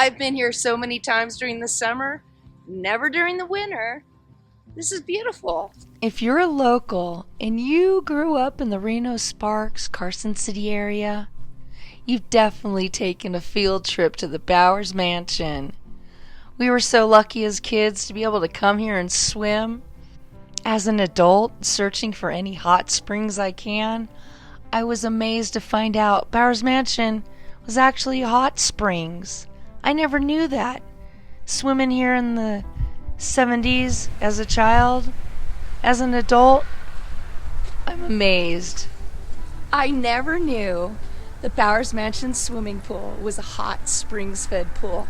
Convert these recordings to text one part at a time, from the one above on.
I've been here so many times during the summer, never during the winter. This is beautiful. If you're a local and you grew up in the Reno Sparks, Carson City area, you've definitely taken a field trip to the Bowers Mansion. We were so lucky as kids to be able to come here and swim. As an adult, searching for any hot springs I can, I was amazed to find out Bowers Mansion was actually hot springs. I never knew that. Swimming here in the 70s as a child, as an adult, I'm amazed. I never knew the Bowers Mansion swimming pool was a hot springs fed pool.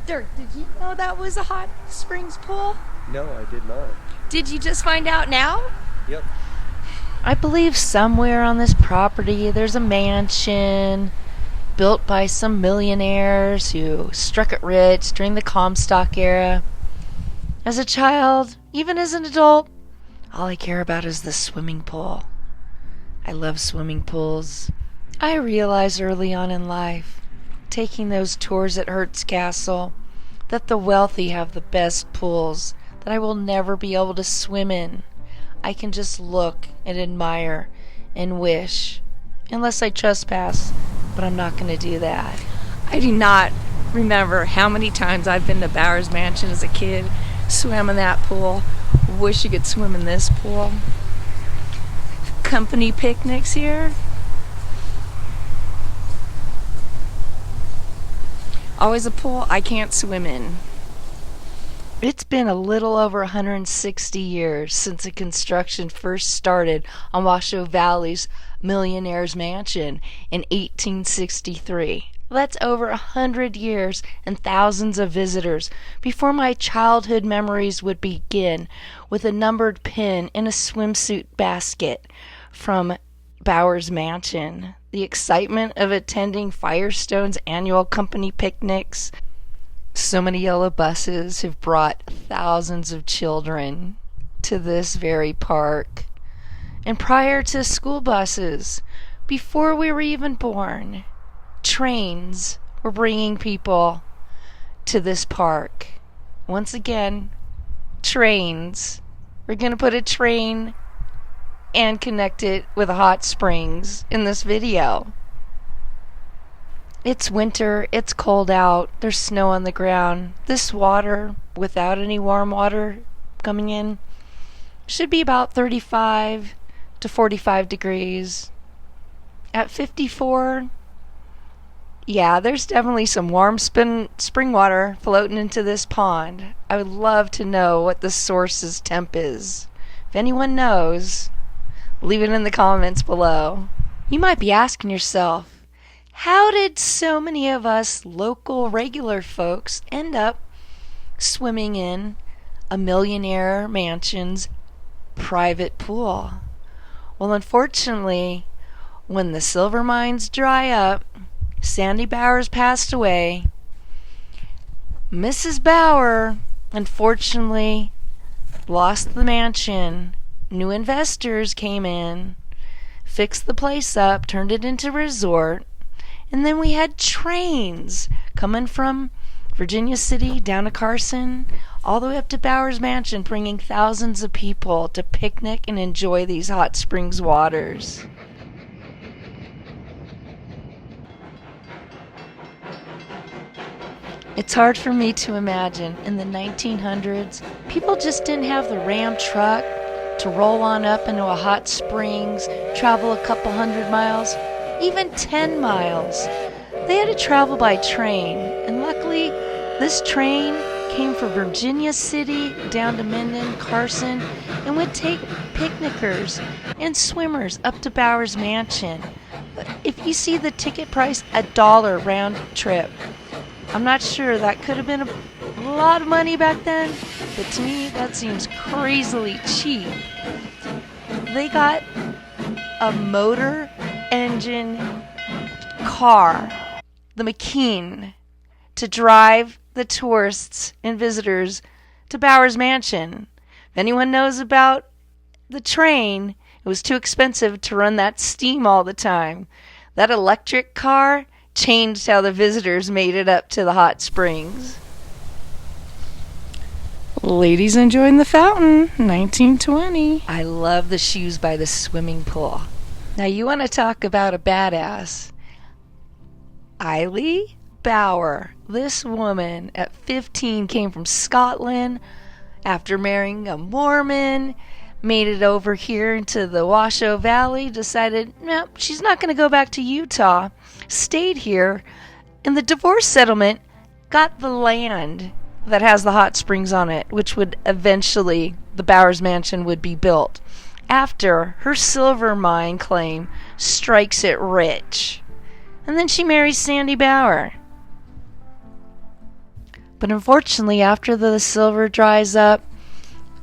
Dirk, did you know that was a hot springs pool? No, I did not. Did you just find out now? Yep. I believe somewhere on this property there's a mansion built by some millionaires who struck it rich during the Comstock era. As a child, even as an adult, all I care about is the swimming pool. I love swimming pools. I realized early on in life, taking those tours at Hertz Castle, that the wealthy have the best pools that I will never be able to swim in. I can just look and admire and wish, unless I trespass, but I'm not going to do that. I do not remember how many times I've been to Bowers Mansion as a kid, swam in that pool. Wish you could swim in this pool. Company picnics here. Always a pool I can't swim in. It's been a little over 160 years since the construction first started on Washoe Valley's Millionaire's Mansion in 1863. That's over 100 years and thousands of visitors before my childhood memories would begin with a numbered pin in a swimsuit basket from Bowers Mansion. The excitement of attending Firestone's annual company picnics. So many yellow buses have brought thousands of children to this very park. And prior to school buses, before we were even born, trains were bringing people to this park. Once again, trains. We're going to put a train and connect it with hot springs in this video. It's winter, it's cold out, there's snow on the ground. This water, without any warm water coming in, should be about 35 to 45 degrees. At 54, yeah, there's definitely some warm spring water floating into this pond. I would love to know what the source's temp is. If anyone knows, leave it in the comments below. You might be asking yourself, how did so many of us local regular folks end up swimming in a millionaire mansion's private pool? Well, unfortunately, when the silver mines dry up, Sandy Bowers passed away. Mrs. Bower, unfortunately, lost the mansion. New investors came in, fixed the place up, turned it into a resort. And then we had trains coming from Virginia City down to Carson, all the way up to Bowers Mansion, bringing thousands of people to picnic and enjoy these hot springs waters. It's hard for me to imagine in the 1900s, people just didn't have the Ram truck to roll on up into a hot springs, travel a couple hundred miles, even 10 miles. They had to travel by train, and luckily this train came from Virginia City down to Minden, Carson, and would take picnickers and swimmers up to Bowers Mansion. If you see the ticket price, $1 round trip. I'm not sure, that could have been a lot of money back then, but to me that seems crazily cheap. They got a motor engine car, the McKean, to drive the tourists and visitors to Bowers Mansion. If anyone knows about the train, it was too expensive to run that steam all the time. That electric car changed how the visitors made it up to the hot springs. Ladies enjoying the fountain, 1920. I love the shoes by the swimming pool. Now you want to talk about a badass. Eilidh Bauer. This woman at 15 came from Scotland after marrying a Mormon, made it over here into the Washoe Valley, decided, no, she's not going to go back to Utah, stayed here, and the divorce settlement got the land that has the hot springs on it, which would eventually, the Bowers Mansion would be built, after her silver mine claim strikes it rich. And then she marries Sandy Bauer. But unfortunately, after the silver dries up,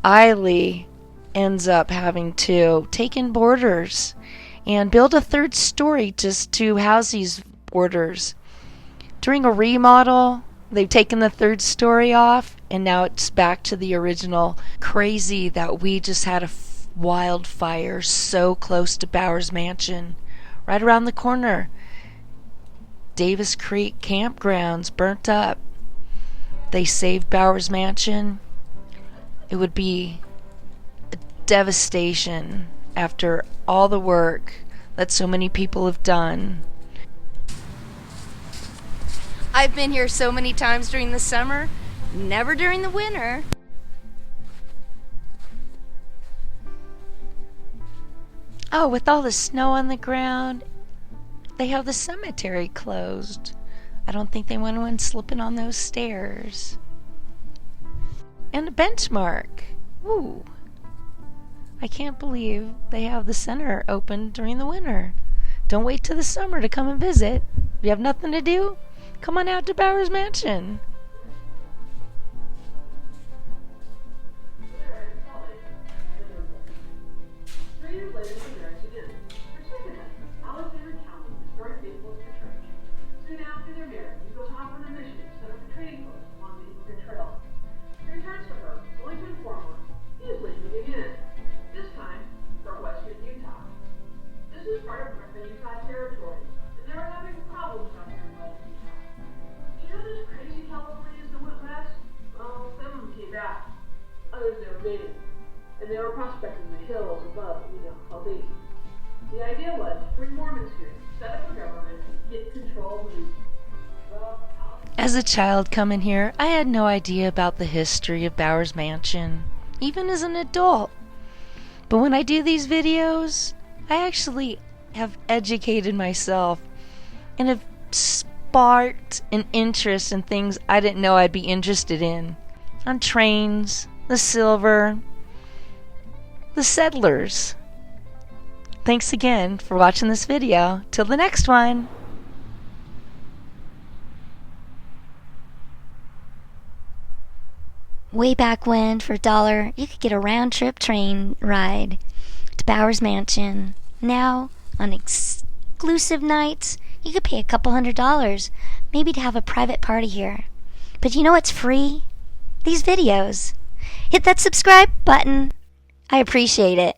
Eilidh ends up having to take in boarders and build a third story just to house these boarders. During a remodel, they've taken the third story off, and now it's back to the original. Crazy that we just had a wildfire so close to Bowers Mansion, right around the corner. Davis Creek campgrounds burnt up. They saved Bowers Mansion. It would be a devastation after all the work that so many people have done. I've been here so many times during the summer, never during the winter. Oh, with all the snow on the ground, they have the cemetery closed. I don't think they want anyone slipping on those stairs. And a benchmark. Ooh. I can't believe they have the center open during the winter. Don't wait till the summer to come and visit. If you have nothing to do, come on out to Bowers Mansion. And they were prospecting the hills above, Chaldees. The idea was to bring Mormons here, set up a government, get control of the region. As a child coming here, I had no idea about the history of Bowers Mansion, even as an adult. But when I do these videos, I actually have educated myself and have sparked an interest in things I didn't know I'd be interested in. On trains, the silver, the settlers. Thanks again for watching this video. Till the next one. Way back when, for $1, you could get a round-trip train ride to Bowers Mansion. Now, on exclusive nights, you could pay a couple $100, maybe to have a private party here. But you know what's free? These videos. Hit that subscribe button. I appreciate it.